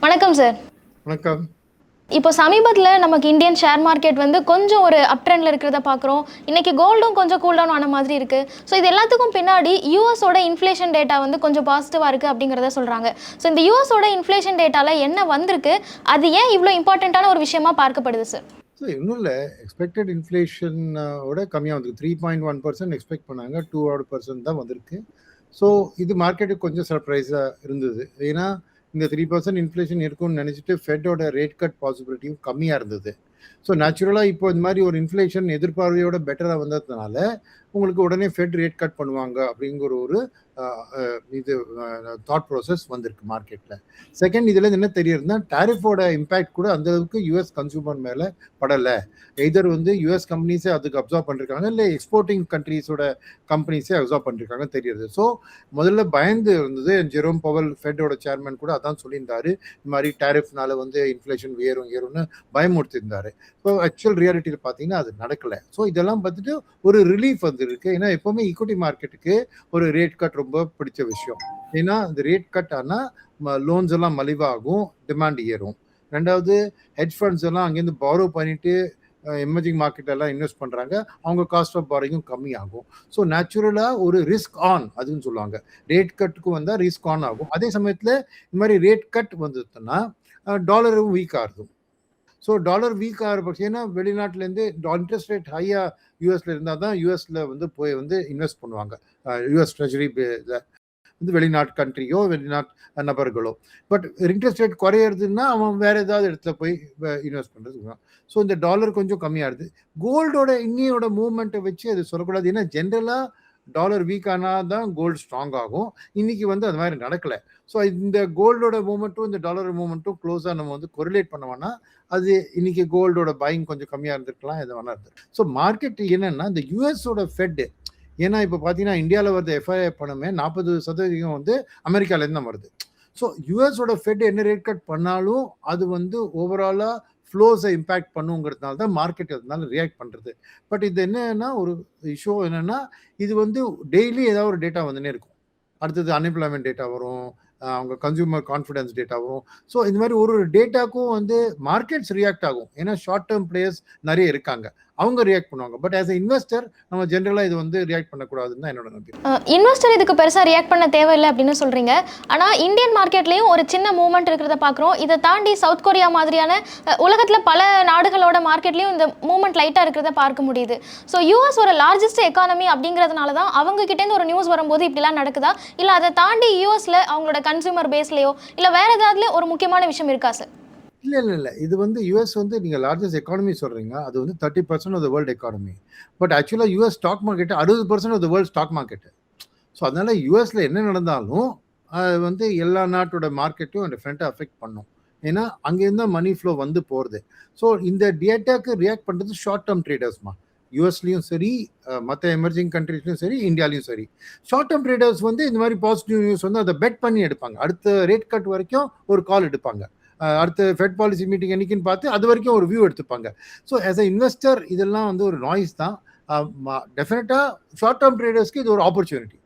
வணக்கம் சார். வணக்கம். இப்போ சமீபத்தில நமக்கு இந்தியன் ஷேர் மார்க்கெட் வந்து கொஞ்சம் ஒரு அப் ட்ரெண்ட்ல இருக்கிறத பார்க்குறோம். இன்னைக்கு கோல்டும் கொஞ்சம் கூல் டவுன் ஆன மாதிரி இருக்கு. ஸோ இது எல்லாத்துக்கும் பின்னாடி யூஎஸோட இன்ஃப்ளேஷன் டேட்டா வந்து கொஞ்சம் பாசிட்டிவா இருக்கு அப்படிங்கிறத சொல்றாங்க. ஸோ இந்த யூஎஸோட இன்ஃப்ளேஷன் டேட்டால என்ன வந்திருக்கு? அது ஏன் இவ்ளோ இம்பார்ட்டன்ட்டான ஒரு விஷயமா பார்க்கப்படுது சார்? இன்னும் இல்லை, எக்ஸ்பெக்டட் இன்ஃப்ளேஷன் ஓட கம்மியாக வந்திருக்கு. 3.1% எக்ஸ்பெக்ட் பண்ணாங்க, 2% தான் வந்திருக்கு. ஸோ இது மார்க்கெட்டுக்கு கொஞ்சம் சர்ப்ரைஸாக இருந்தது. ஏன்னா இந்த 3% இன்ஃப்ளேஷன் இருக்கும்னு நினச்சிட்டு ஃபெட்டோட ரேட் கட் பாசிபிலிட்டியும் கம்மியாக இருந்தது. ஸோ நேச்சுரலாக இப்போ இந்த மாதிரி ஒரு இன்ஃப்ளேஷன் எதிர்பார்வையோட பெட்டராக வந்ததுனால உங்களுக்கு உடனே ஃபெட் ரேட் கட் பண்ணுவாங்க அப்படிங்கிற ஒரு இது தாட் ப்ராசஸ் வந்திருக்கு மார்க்கெட்டில். செகண்ட், இதில் என்ன தெரியுதுன்னா டேரிஃபோட இம்பேக்ட் கூட அந்த அளவுக்கு யூஎஸ் கன்சூமர் மேலே படலை. எதர் வந்து யூஎஸ் கம்பெனிஸே அதுக்கு அப்சர்வ் பண்ணிருக்காங்க, இல்லை எக்ஸ்போர்ட்டிங் கண்ட்ரீஸோட கம்பெனிஸே அப்சர்வ் பண்ணிருக்காங்க தெரியுது. ஸோ முதல்ல பயந்து இருந்தது. ஜெரோம் பவல் ஃபெட்டோட சேர்மன் கூட அதான் சொல்லியிருந்தாரு, இந்த மாதிரி டேரிஃப்னால வந்து இன்ஃப்ளேஷன் ஏறும்னு பயமுறுத்திருந்தாரு. ஸோ ஆக்சுவல் ரியாலிட்டியில் பார்த்தீங்கன்னா அது நடக்கலை. ஸோ இதெல்லாம் பார்த்துட்டு ஒரு ரிலீஃப் வந்துருக்கு. ஏன்னா எப்போவுமே ஈக்விட்டி மார்க்கெட்டுக்கு ஒரு ரேட் கட் ரொம்ப பிடிச்ச விஷயம். ஏன்னா இந்த ரேட் கட் ஆனால் லோன்ஸ் எல்லாம் மலிவாகும், டிமாண்ட் ஏறும். ரெண்டாவது, ஹெட்ஜ் ஃபண்ட்ஸ் எல்லாம் அங்கேருந்து பாரோ பண்ணிட்டு எமர்ஜிங் மார்க்கெட் எல்லாம் இன்வெஸ்ட் பண்ணுறாங்க, அவங்க காஸ்ட் ஆஃப் பாரோயிங்கும் கம்மியாகும். ஸோ நேச்சுரலாக ஒரு ரிஸ்க் ஆன் அதுன்னு சொல்லுவாங்க. ரேட் கட்டுக்கு வந்தால் ரிஸ்க் ஆன் ஆகும். அதே சமயத்தில் இந்த மாதிரி ரேட் கட் வந்ததுன்னா டாலரும் வீக் ஆகுது. ஸோ டாலர் வீக் ஆகிற பட்சம், ஏன்னா வெளிநாட்டிலேருந்து இன்ட்ரெஸ்ட் ரேட் ஹையாக யூஎஸ்ல இருந்தால் தான் யூஎஸ்ல வந்து போய் வந்து இன்வெஸ்ட் பண்ணுவாங்க. யூஎஸ் ட்ரெஜரி வந்து வெளிநாட்டு கண்ட்ரியோ வெளிநாட்டு நபர்களோ. பட் இன்ட்ரெஸ்ட் ரேட் குறையிறதுன்னா அவன் வேற ஏதாவது இடத்துல போய் இன்வெஸ்ட் பண்ணுறது. ஸோ இந்த டாலர் கொஞ்சம் கம்மியாகுது. கோல்டோட இன்னையோட மூவ்மெண்ட்டை வச்சு அது சொல்லக்கூடாது. ஏன்னா ஜென்ரலாக டாலர் வீக் ஆனால் தான் கோல்டு ஸ்ட்ராங் ஆகும். இன்னைக்கு வந்து அது மாதிரி நடக்கலை. ஸோ இந்த கோல்டோட மூவ்மெண்ட்டும் இந்த டாலர் மூவ்மெண்ட்டும் க்ளோஸாக நம்ம வந்து கொரிலேட் பண்ணோம்னா அது இன்னைக்கு கோல்டோட பையிங் கொஞ்சம் கம்மியாக இருந்திருக்கலாம், எது வேணா இருந்திருக்கு. ஸோ மார்க்கெட் என்னன்னா இந்த யூஎஸோட ஃபெட், ஏன்னா இப்போ பார்த்தீங்கன்னா இந்தியாவில் வருது எஃப்ஐஐ பணமே 40% வந்து அமெரிக்காவிலேருந்து தான் வருது. ஸோ யூஎஸோட ஃபெட் என்ன ரேட் கட் பண்ணாலும் அது வந்து ஓவராலாக ஃப்ளோஸை இம்பேக்ட் பண்ணுங்கிறதுனால தான் மார்க்கெட் அதனால ரியாக்ட் பண்ணுறது. பட் இது என்னன்னா ஒரு இஷ்யூ என்னன்னா, இது வந்து டெய்லி ஏதாவது ஒரு டேட்டா வந்துன்னே இருக்கும். அடுத்தது அன்எம்ப்ளாய்மெண்ட் டேட்டா வரும், அவங்க கன்சூமர் கான்ஃபிடன்ஸ் டேட்டா வரும். ஸோ இந்த மாதிரி ஒரு டேட்டாக்கும் வந்து மார்க்கெட்ஸ் ரியாக்ட் ஆகும். ஏன்னா ஷார்ட் டேர்ம் பிளேயர்ஸ் நிறைய இருக்காங்க, அவங்க ரியாக்ட் பண்ணுவாங்க. பட் ஆஸ் எ இன்வெஸ்டர் நம்ம ஜென்ரலாக இது வந்து ரியாக்ட் பண்ணக்கூடாதுன்னு தான் என்னோட நம்பிக்கை. இன்வெஸ்டர் இதுக்கு பெருசாக ரியாக்ட் பண்ண தேவையில்லை அப்படின்னு சொல்கிறீங்க. ஆனால் இந்தியன் மார்க்கெட்லேயும் ஒரு சின்ன மூவ்மெண்ட் இருக்கிறத பார்க்குறோம். இதை தாண்டி சவுத் கொரியா மாதிரியான உலகத்தில் பல நாடுகளோட மார்க்கெட்லேயும் இந்த மூவ்மெண்ட் லைட்டாக இருக்கிறத பார்க்க முடியுது. ஸோ யூஎஸ் ஒரு லார்ஜஸ்ட் எக்கானமி அப்படிங்கிறதுனால தான் அவங்க கிட்டேருந்து ஒரு நியூஸ் வரும்போது இப்படிலாம் நடக்குதா, இல்லை அதை தாண்டி யூஎஸில் அவங்களோட கன்சூமர் பேஸ்லையோ இல்லை வேறு ஏதாவது ஒரு முக்கியமான விஷயம் இருக்கா சார்? இல்லை, இது வந்து யூஎஸ் வந்து நீங்கள் லார்ஜஸ்ட் எக்கானமி சொல்கிறீங்க, அது வந்து 30% of the world economy. But ஆக்சுவலாக US stock market 60% of the world stock market. So அதனால் யூஎஸில் என்ன நடந்தாலும் அது வந்து எல்லா நாட்டோட மார்க்கெட்டும் டிஃப்ரெண்ட்டாக அஃபெக்ட் பண்ணும். ஏன்னா அங்கேருந்து தான் மணி ஃப்ளோ வந்து போகிறது. ஸோ இந்த டேட்டாக்கு ரியாக்ட் பண்ணுறது ஷார்ட் டேர்ம் ட்ரேடர்ஸ்மா. யூஎஸ்லேயும் சரி, மற்ற எமர்ஜிங் கண்ட்ரீஸ்லையும் சரி, இந்தியாலையும் சரி, ஷார்ட் டேர்ம் ட்ரேடர்ஸ் வந்து இந்த மாதிரி பாசிட்டிவ் நியூஸ் வந்து அதை பெட் பண்ணி எடுப்பாங்க. அடுத்த ரேட் கட் வரைக்கும் ஒரு கால் எடுப்பாங்க. அடுத்த ஃபெட் பாலிசி மீட்டிங் என்னைக்குன்னு பார்த்து அது வரைக்கும் ஒரு வியூ எடுத்துப்பாங்க. ஸோ ஆஸ் அ இன்வெஸ்டர் இதெல்லாம் வந்து ஒரு நாய்ஸ் தான். டெஃபினட்டாக ஷார்ட் டேர்ம் ட்ரேடர்ஸ்க்கு இது ஒரு ஆப்பர்ச்சுனிட்டி.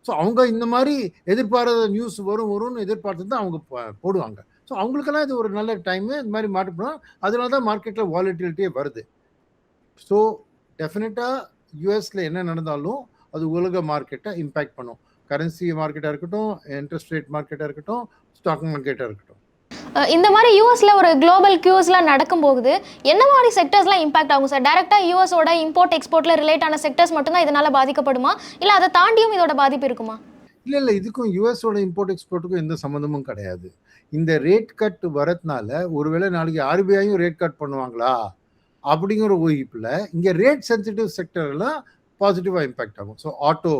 ஸோ அவங்க இந்த மாதிரி எதிர்பாராத நியூஸ் வரும்னு எதிர்பார்த்து தான் அவங்க போடுவாங்க. ஸோ அவங்களுக்கெல்லாம் இது ஒரு நல்ல டைமு. இந்த மாதிரி மாட்டப்போனால் அதனால தான் மார்க்கெட்டில் வாலட்டிலிட்டியே வருது. ஸோ டெஃபினட்டாக யூஎஸில் என்ன நடந்தாலும் அது உலக மார்க்கெட்டை இம்பேக்ட் பண்ணும். கரன்சி மார்க்கெட்டாக இருக்கட்டும், இன்ட்ரெஸ்ட் ரேட் மார்க்கெட்டாக இருக்கட்டும், ஸ்டாக் மார்க்கெட்டாக இருக்கட்டும். இந்த மாதிரி யூஎஸ்ல ஒரு குளோபல் கியூஸ்லாம் நடக்கும்போது என்ன மாதிரி செக்டர்ஸ்லாம் இம்பாக்ட் ஆகும் சார்? டைரக்டா யூஎஸோட இம்போர்ட் எக்ஸ்போர்ட்ல ரிலேட் ஆன செக்டர்ஸ் மட்டும்தான் இதனால பாதிக்கப்படுமா, இல்லை அதை தாண்டியும் இதோட பாதிப்பு இருக்குமா? இல்லை, இதுக்கும் யூஎஸோட இம்போர்ட் எக்ஸ்போர்ட்டுக்கும் எந்த சம்மந்தமும் கிடையாது. இந்த ரேட் கட் வரதுனால ஒருவேளை நாளைக்கு ஆர்பிஐயும் ரேட் கட் பண்ணுவாங்களா அப்படிங்கிற ஊகிப்பில் இங்கே ரேட் சென்சிட்டிவ் செக்டர்லாம் பாசிட்டிவாக இம்பேக்ட் ஆகும். ஸோ ஆட்டோ,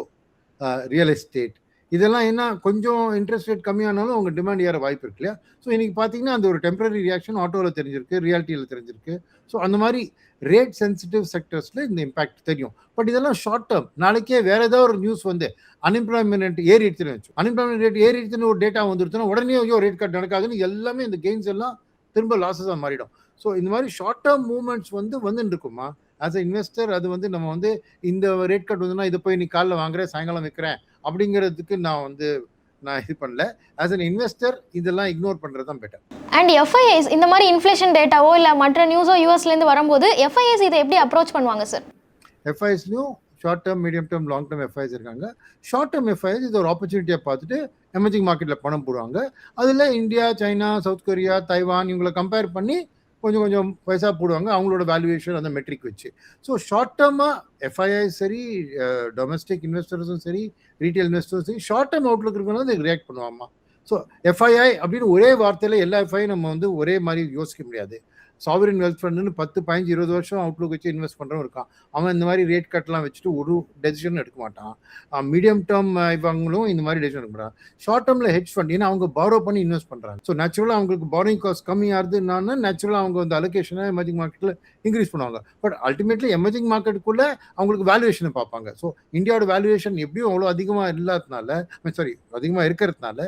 ரியல் எஸ்டேட், இதெல்லாம் என்ன கொஞ்சம் இன்ட்ரெஸ்ட் ரேட் கம்மியானாலும் அவங்க டிமாண்ட் ஏற வாய்ப்பு இருக்கு இல்லையா? ஸோ இன்னைக்கு பார்த்தீங்கன்னா அந்த ஒரு டெம்பரரி ரியாக்ஷன் ஆட்டோவில் தெரிஞ்சிருக்கு, ரியாலிட்டியில் தெரிஞ்சிருக்கு. ஸோ அந்த மாதிரி ரேட் சென்சிட்டிவ் செக்டர்ஸில் இந்த இம்பாக்ட் தெரியும். பட் இதெல்லாம் ஷார்ட் டேர்ம். நாளைக்கே வேற ஏதாவது ஒரு நியூஸ் வந்து அன்எம்ப்ளாய்மெண்ட் ஏறிடுச்சுன்னு வச்சு, அன்எம்ப்ளாய்மெண்ட் ரேட் ஏறிடுச்சுன்னு ஒரு டேட்டா வந்துருச்சுன்னா உடனே ஐயோ ரேட் கட் நடக்காதுன்னு எல்லாமே இந்த கெயின்ஸ் எல்லாம் திரும்ப லாஸஸாக மாறிடும். ஸோ இந்த மாதிரி ஷார்ட் டேர்ம் மூவ்மெண்ட்ஸ் வந்துட்டு இருக்குமா? ஆஸ் அ இன்வெஸ்டர் அது வந்து நம்ம வந்து இந்த ரேட் கட் வந்துன்னா இதை போய் நீ காலைல வாங்குறேன் சாயங்காலம் விற்கிறேன் அப்படிங்கிறதுக்கு நான் வந்து நான் இது பண்ணல. ஆஸ் அன் இன்வெஸ்டர் இதெல்லாம் இக்னோர் பண்றது தான் பெட்டர். அண்ட் எஃப்ஐஐஸ் இந்த மாதிரி இன்ஃப்ளேஷன் டேட்டாவோ இல்லை மற்ற நியூஸோ யூஎஸ்லேருந்து வரும்போது எஃப்ஐஐஸ் இதை எப்படி அப்ரோச் பண்ணுவாங்க சார்? எஃப்ஐஎஸ்லையும் short term, medium term, long term FIIs இருக்காங்க. ஷார்ட் டேர்ம் எஃப்ஐஎஸ் இது ஒரு ஆப்பர்ச்சுனிட்டியாக பார்த்துட்டு எமர்ஜிங் மார்க்கெட்டில் பணம் போடுவாங்க. அதில் India, China, South Korea, Taiwan இவங்களை கம்பேர் பண்ணி கொஞ்சம் கொஞ்சம் பைசா போடுவாங்க அவங்களோட வேல்யூவேஷன் அந்த மெட்ரிக் வச்சு. ஸோ ஷார்ட் டேர்மாக எஃப்ஐஐஸ் சரி, டொமஸ்டிக் இன்வெஸ்டர்ஸும் சரி, ரீட்டைல் இன்வெஸ்டர்ஸும் சரி, ஷார்ட் டேர்ம் அவுட்லுக் இருக்கணும் அதுக்கு ரியாக்ட் பண்ணுவாமா. ஸோ எஃப்ஐஐ அப்படின்னு ஒரே வார்த்தையில் எல்லா எஃப்ஐ நம்ம வந்து ஒரே மாதிரி யோசிக்க முடியாது. சாவரின் வெல்த் ஃபண்டுன்னு 10, 15, 20 வருஷம் அவுட்லுக் வச்சு இன்வெஸ்ட் பண்ணுறவன் இருக்கான். அவன் இந்த மாதிரி ரேட் கட்லாம் வச்சுட்டு ஒரு டெசிஷன் எடுக்க மாட்டான். மீடியம் டேர்ம் இவங்களும் இந்த மாதிரி டெசிஷன் எடுக்க மாட்டான். ஷார்ட் டேர்மில் ஹெட்ஜ் ஃபண்ட், ஏன்னா அவங்க பாரோ பண்ணி இன்வெஸ்ட் பண்ணுறாங்க. ஸோ நேச்சுரலாக அவங்களுக்கு பாரோயிங் காஸ்ட் கம்மியாகுதுன்னா நேச்சுரலாக அவங்க வந்து அலோகேஷனை எமர்ஜிங் மார்க்கெட்டில் இன்க்ரீஸ் பண்ணுவாங்க. பட் அல்டிமேட்லி எமர்ஜிங் மார்க்கெட்டுக்குள்ளே அவங்களுக்கு வேல்யூவேஷனை பார்ப்பாங்க. ஸோ இந்தியாவோட வேல்யூவேஷன் எப்படியும் அவ்வளோ அதிகமாக இல்லாததுனால, அதிகமாக இருக்கிறதுனால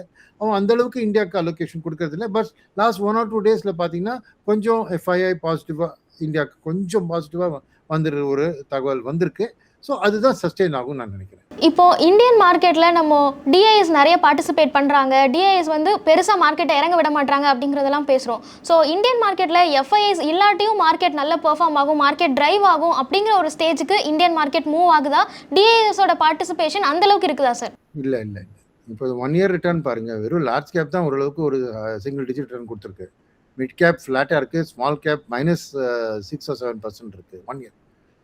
அவன் அந்தளவுக்கு இந்தியாவுக்கு அலோகேஷன் கொடுக்கறதில்ல. பட் லாஸ்ட் 1 or 2 டேஸில் பார்த்தீங்கன்னா கொஞ்சம் எஃப்ஐஐ பாசிட்டிவாக இந்தியாவுக்கு கொஞ்சம் பாசிட்டிவாக வந்துடுற ஒரு தகவல் வந்திருக்கு. ஸோ அதுதான் சஸ்டெயின் ஆகும்னு நான் நினைக்கிறேன். இப்போ இந்தியன் மார்க்கெட்டில் நம்ம டிஐஎஸ் நிறைய பார்ட்டிசிபேட் பண்ணுறாங்க, டிஐஎஸ் வந்து பெருசாக மார்க்கெட்டை இறங்க விட மாட்டாங்க அப்படிங்கிறதெல்லாம் பேசுகிறோம். ஸோ இந்தியன் மார்க்கெட்டில் எஃப்ஐஎஸ் இல்லாட்டியும் மார்க்கெட் நல்ல பெர்ஃபார்ம் ஆகும், மார்க்கெட் டிரைவ் ஆகும் அப்படிங்கிற ஒரு ஸ்டேஜுக்கு இந்தியன் மார்க்கெட் மூவ் ஆகுதா? டிஐஎஸோட பார்ட்டிசிபேஷன் அந்தளவுக்கு இருக்குதா சார்? இல்லை இல்லை இப்போ 1 year ரிட்டர்ன் பாருங்கள், வெறும் லார்ஜ் கேப் தான் ஓரளவுக்கு ஒரு சிங்கிள் டிஜிட் ரிட்டர்ன் கொடுத்துருக்கு. மிட் கேப் ஃப்ளாட்டாக இருக்குது, ஸ்மால் கேப் -6 or 7% இருக்குது 1 year.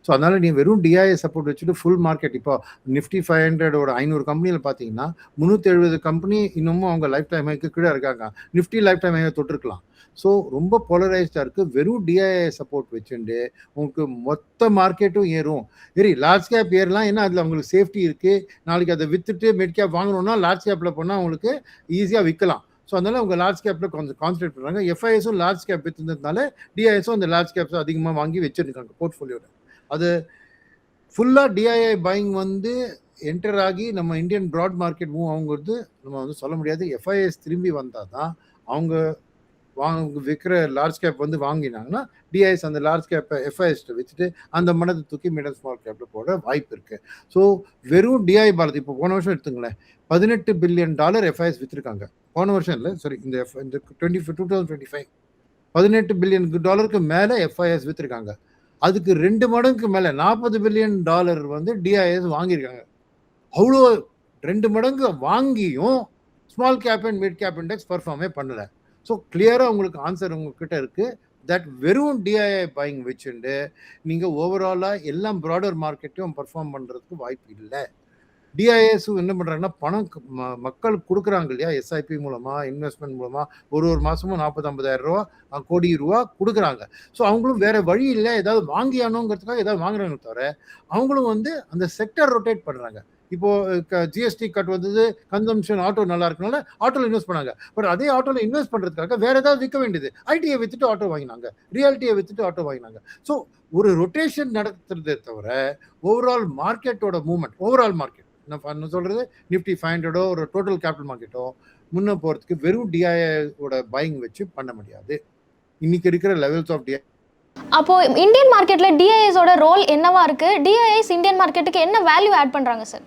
ஸோ அதனால் நீ வெறும் டிஐஏ சப்போர்ட் வச்சுட்டு ஃபுல் மார்க்கெட் இப்போ நிஃப்டி 500 500 கம்பெனியில் பார்த்தீங்கன்னா 370 கம்பெனி இன்னமும் அவங்க லைஃப் டைம் ஹைக்கு கீழே இருக்காங்க. நிஃப்டி லைஃப் டைம் ஹையை தொட்டிருக்கலாம். ஸோ ரொம்ப போலரைஸ்டாக இருக்குது. வெறும் டிஐஏ சப்போர்ட் வச்சுட்டு உங்களுக்கு மொத்த மார்க்கெட்டும் ஏறும். லார்ஜ் கேப் ஏறலாம், ஏன்னா அதில் அவங்களுக்கு சேஃப்டி இருக்குது. நாளைக்கு அதை விற்றுட்டு மிட் கேப் வாங்கணும்னா லார்ஜ் கேப்பில் போனால் அவங்களுக்கு ஈஸியாக விற்கலாம். ஸோ அதனால் அவங்க லார்ஜ் கேப்பில் கொஞ்சம் கான்சன்ட்ரேட் பண்ணுறாங்க. எஃப்ஐஎஸும் லார்ஜ் கேப் விற்றுறதுனால டிஐஎஸும் அந்த லார்ஜ் கேப்ஸும் அதிகமாக வாங்கி வச்சுருக்காங்க போர்ட்ஃபோலியோவில். அது ஃபுல்லாக டிஐஐ பையிங் வந்து என்டர் ஆகி நம்ம இந்தியன் ப்ராட் மார்க்கெட் மூவ் ஆகுங்கிறது நம்ம வந்து சொல்ல முடியாது. எஃப்ஐஎஸ் திரும்பி வந்தால் தான் அவங்க விற்கிற லார்ஜ் கேப் வந்து வாங்கினாங்கன்னா டிஐஎஸ் அந்த லார்ஜ் கேப்பை எஃப்ஐஎஸ்ட்டை வச்சுட்டு அந்த மனதை தூக்கி மீடியம் ஸ்மால் கேப்பில் போட வாய்ப்பு இருக்குது. ஸோ வெறும் டிஐ பாரத் இப்போ போன வருஷம் எடுத்துங்களேன், $18 billion எஃப்ஐஎஸ் விற்றுருக்காங்க. போன வருஷம் இல்லை, சாரி, இந்த 2025 $18 billion மேலே எஃப்ஐஎஸ் விற்றுருக்காங்க. அதுக்கு 2 மடங்குக்கு மேலே $40 billion வந்து டிஐஎஸ் வாங்கியிருக்காங்க. அவ்வளோ 2 மடங்கு வாங்கியும் small cap and mid cap index பர்ஃபார்மே பண்ணலை. ஸோ கிளியராக உங்களுக்கு ஆன்சர் உங்ககிட்ட இருக்குது. தட் வெறும் டிஐஐ பையிங் வச்சுட்டு நீங்கள் ஓவராலாக எல்லாம் ப்ராடர் மார்க்கெட்டையும் பர்ஃபார்ம் பண்ணுறதுக்கு வாய்ப்பு இல்லை. டிஐஎஸும் என்ன பண்ணுறாங்கன்னா பணம் மக்களுக்கு கொடுக்குறாங்க இல்லையா, எஸ்ஐபி மூலமாக, இன்வெஸ்ட்மெண்ட் மூலமாக ஒரு மாதமும் 40-50,000 கோடி ரூபா கொடுக்குறாங்க. ஸோ அவங்களும் வேறு வழி இல்லை, ஏதாவது வாங்கியானோங்கிறதுக்காக ஏதாவது வாங்குறாங்க தவிர அவங்களும் வந்து அந்த செக்டர் ரொட்டேட் பண்ணுறாங்க. இப்போது ஜிஎஸ்டி கட் வந்தது, கன்சம்ஷன் ஆட்டோ நல்லா இருக்கனால ஆட்டோவில் இன்வெஸ்ட் பண்ணாங்க. பட் அதே ஆட்டோவில் இன்வெஸ்ட் பண்ணுறதுக்காக வேறு ஏதாவது விற்க வேண்டியது, ஐடியை விற்றுட்டு ஆட்டோ வாங்கினாங்க, ரியாலிட்டியை விற்றுட்டு ஆட்டோ வாங்கினாங்க. ஸோ ஒரு ரொட்டேஷன் நடத்துறதே தவிர ஓவரால் மார்க்கெட்டோட மூவ்மெண்ட், ஓவரால் மார்க்கெட் நான் சொல்கிறது நிஃப்டி 500 ஒரு டோட்டல் கேபிட்டல் மார்க்கெட்டோ முன்னே போகிறதுக்கு வெறும் டிஐஓட பையிங் வச்சு பண்ண முடியாது இன்னைக்கு இருக்கிற லெவல்ஸ் ஆஃப் டிஐ. அப்போ இந்தியன் மார்க்கெட்ல டிஐஎஸோட ரோல் என்னவா இருக்கு? டிஐஎஸ் இந்தியன் மார்க்கெட்டுக்கு என்ன வேல்யூ ஆட் பண்றாங்க சார்?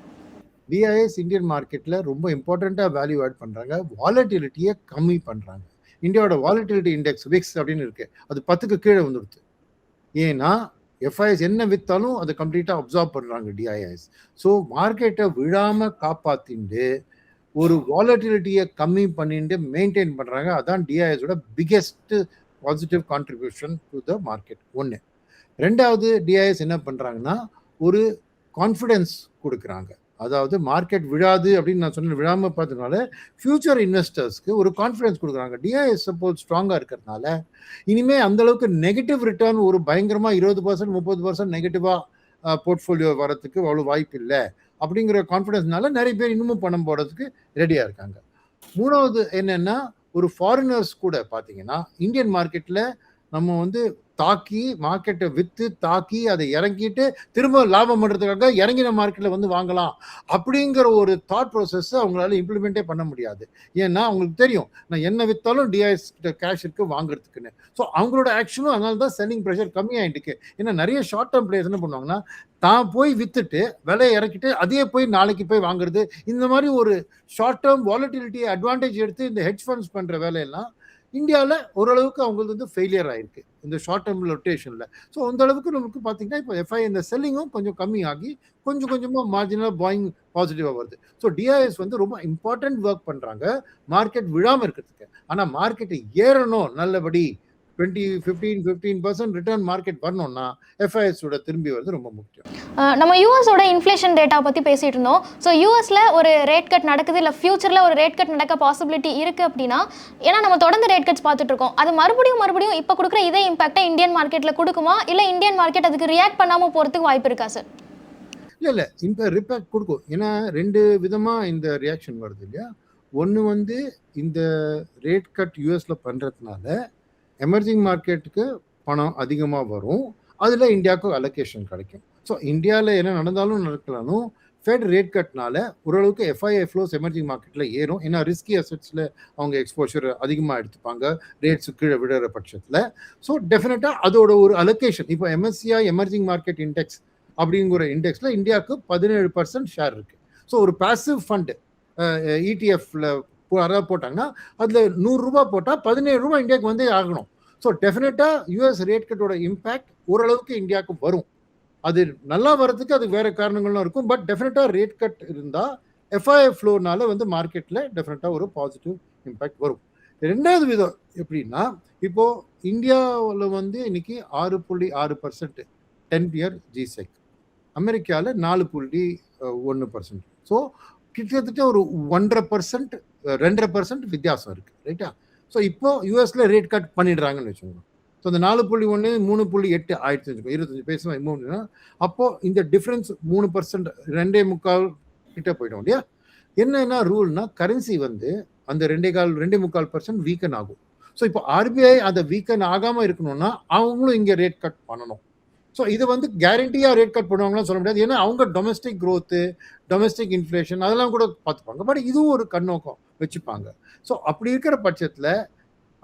டிஐஎஸ் இந்தியன் மார்க்கெட்டில் ரொம்ப இம்பார்ட்டண்ட்டாக வேல்யூ ஆட் பண்ணுறாங்க. வாலட்டிலிட்டியை கம்மி பண்ணுறாங்க. இந்தியாவோட வாலட்டிலிட்டி இண்டெக்ஸ் விக்ஸ் அப்படின்னு இருக்குது, அது 10க்கு கீழே வந்துடுது. ஏன்னா எஃப்ஐஎஸ் என்ன விற்றாலும் அதை கம்ப்ளீட்டாக அப்சார்ப் பண்ணுறாங்க டிஐஎஸ். ஸோ மார்க்கெட்டை விழாமல் காப்பாற்றிட்டு ஒரு வாலட்டிலிட்டியை கம்மி பண்ணிட்டு மெயின்டைன் பண்ணுறாங்க. அதான் டிஐஎஸோட biggest positive contribution to the market. ஒன்று. ரெண்டாவது, டிஐஎஸ் என்ன பண்ணுறாங்கன்னா ஒரு கான்ஃபிடென்ஸ் கொடுக்குறாங்க. அதாவது மார்க்கெட் விழாது அப்படின்னு நான் சொன்ன விழாமல் பார்த்ததுனால ஃபியூச்சர் இன்வெஸ்டர்ஸ்க்கு ஒரு கான்ஃபிடன்ஸ் கொடுக்குறாங்க. டிஐஎஸ் சப்போர்ட் ஸ்ட்ராங்காக இருக்கிறதுனால இனிமேல் அந்தளவுக்கு நெகட்டிவ் ரிட்டர்ன் ஒரு பயங்கரமாக 20% 30% நெகட்டிவாக போர்ட்ஃபோலியோ வரத்துக்கு அவ்வளோ வாய்ப்பு இல்லை அப்படிங்கிற கான்ஃபிடன்ஸ்னால நிறைய பேர் இன்னமும் பணம் போடுறதுக்கு ரெடியாக இருக்காங்க. மூணாவது என்னென்னா, ஒரு ஃபாரினர்ஸ் கூட பார்த்தீங்கன்னா இந்தியன் மார்க்கெட்டில் நம்ம வந்து தாக்கி மார்க்கெட்டை விற்று தாக்கி அதை இறங்கிட்டு திரும்ப லாபம் பண்ணுறதுக்காக இறங்கின மார்க்கெட்டில் வந்து வாங்கலாம் அப்படிங்கிற ஒரு தாட் ப்ராசஸ் அவங்களால இம்ப்ளிமெண்ட்டே பண்ண முடியாது. ஏன்னா அவங்களுக்கு தெரியும் நான் என்ன விற்றாலும் டிஐஎஸ் கிட்ட கேஷ் இருக்கு வாங்குறதுக்குன்னு. ஸோ அவங்களோட ஆக்ஷனும் அதனால தான் செல்லிங் ப்ரெஷர் கம்மியாயிட்டுருக்கு. ஏன்னா நிறைய ஷார்ட் டேர்ம் பிளேயர்ஸ் என்ன பண்ணுவாங்கன்னா தான் போய் வித்துட்டு விலையை இறக்கிட்டு அதே போய் நாளைக்கு போய் வாங்குறது, இந்த மாதிரி ஒரு ஷார்ட் டேர்ம் வாலட்டிலிட்டி அட்வான்டேஜ் எடுத்து இந்த ஹெட்ஜ் ஃபண்ட்ஸ் பண்ணுற வேலையெல்லாம் இந்தியாவில் ஓரளவுக்கு அவங்களுக்கு வந்து ஃபெயிலியர் ஆயிருக்கு இந்த ஷார்ட் டேர்ம் ரொட்டேஷனில். ஸோ அந்த அளவுக்கு நமக்கு பார்த்தீங்கன்னா இப்போ எஃப்ஐ இந்த செல்லிங்கும் கொஞ்சம் கம்மியாகி கொஞ்சம் கொஞ்சமாக மார்ஜினலாக பாயிங் பாசிட்டிவாக வருது. ஸோ டிஐஎஸ் வந்து ரொம்ப இம்பார்ட்டன்ட் ஒர்க் பண்ணுறாங்க மார்க்கெட் விழாமல் இருக்கிறதுக்கு. ஆனால் மார்க்கெட்டை ஏறணும் நல்லபடி 15% ரிட்டர்ன் மார்க்கெட் வரணும்னா எஃப்ஐஎஸோட திரும்பி வருது ரொம்ப முக்கியம். நம்ம யூஎஸோட இன்ஃப்ளேஷன் டேட்டா பற்றி பேசிட்டு இருந்தோம். ஸோ யூஎஸில் ஒரு ரேட் கட் நடக்குது, இல்லை ஃபியூச்சரில் ஒரு ரேட் கட் நடக்க பாசிபிலிட்டி இருக்குது அப்படின்னா, ஏன்னா நம்ம தொடர்ந்து ரேட் கட்ஸ் பார்த்துட்டு இருக்கோம், அது மறுபடியும் இப்போ கொடுக்குற இதே இம்பாக்டை இந்தியன் மார்க்கெட்டில் கொடுக்குமா, இல்லை இந்தியன் மார்க்கெட் அதுக்கு ரியாக்ட் பண்ணாமல் போகிறதுக்கு வாய்ப்பு இருக்கா சார்? இல்லை இப்போ ரிப்பேக்ட் கொடுக்கும். ஏன்னா 2 விதமாக இந்த ரியாக்ஷன் வருது இல்லையா. ஒன்று வந்து இந்த ரேட் கட் யூஎஸ்ல பண்ணுறதுனால எமர்ஜிங் மார்க்கெட்டுக்கு பணம் அதிகமாக வரும், அதில் இந்தியாவுக்கு அலோகேஷன் கிடைக்கும். ஸோ இந்தியாவில் என்ன நடந்தாலும் நடக்கலாலும் ஃபெட் ரேட் கட்னால ஓரளவுக்கு எஃப்ஐஐ ஃப்ளோஸ் எமர்ஜிங் மார்க்கெட்டில் ஏறும். ஏன்னா ரிஸ்கி அசெட்ஸில் அவங்க எக்ஸ்போஷர் அதிகமாக எடுத்துப்பாங்க ரேட்ஸு கீழே விடுற பட்சத்தில். ஸோ டெஃபினட்டாக அதோட ஒரு அலோகேஷன் இப்போ எம்எஸ்சிஐ எமர்ஜிங் மார்க்கெட் இண்டெக்ஸ் அப்படிங்கிற இண்டெக்ஸில் இந்தியாவுக்கு 17% ஷேர் இருக்குது. ஸோ ஒரு பாசிவ் ஃபண்டு இடிஎஃப்ல யாராவது போட்டாங்கன்னா அதில் 100 ரூபா போட்டால் 17 ரூபா இந்தியாவுக்கு வந்து ஆகணும். ஸோ டெஃபினட்டாக யூஎஸ் ரேட் கட்டோட இம்பேக்ட் ஓரளவுக்கு இந்தியாவுக்கு வரும். அது நல்லா வர்றதுக்கு அது வேற காரணங்கள்லாம் இருக்கும். பட் டெஃபினட்டாக ரேட் கட் இருந்தால் எஃப்ஐஐ ஃப்ளோனால வந்து மார்க்கெட்டில் டெஃபினட்டாக ஒரு பாசிட்டிவ் இம்பேக்ட் வரும். 2வது விதம் எப்படின்னா, இப்போ இந்தியாவில் வந்து இன்னைக்கு 6.6% 10-year ஜிசெக், அமெரிக்காவில் 4.1%. ஸோ கிட்டத்தட்ட ஒரு 1.5% 2.5% வித்தியாசம் இருக்கு, ரைட்டா. ஸோ இப்போ யூஎஸ்ல ரேட் கட் பண்ணிடுறாங்கன்னு வச்சுக்கோங்க. ஸோ அந்த 4.1 3.8 ஆயிடுச்சு, 25% அமௌண்ட்னா அப்போ இந்த டிஃபரன்ஸ் 3%, 2.25 கிட்ட போயிடும் இல்லையா. என்னன்னா ரூல்னா கரன்சி வந்து அந்த 2.25% வீக்கன் ஆகும். ஸோ இப்போ ஆர்பிஐ அதை வீக்கன் ஆகாம இருக்கணும்னா அவங்களும் இங்கே ரேட் கட் பண்ணணும். ஸோ இது வந்து கேரண்டியாக ரேட் கட் பண்ணுவாங்கன்னு சொல்ல முடியாது. ஏன்னா அவங்க டொமஸ்டிக் க்ரோத்து, டொமஸ்டிக் இன்ஃப்ளேஷன் அதெல்லாம் கூட பார்த்துப்பாங்க. பட் இதுவும் ஒரு கண்ணோக்கம் வச்சுப்பாங்க. ஸோ அப்படி இருக்கிற பட்சத்தில்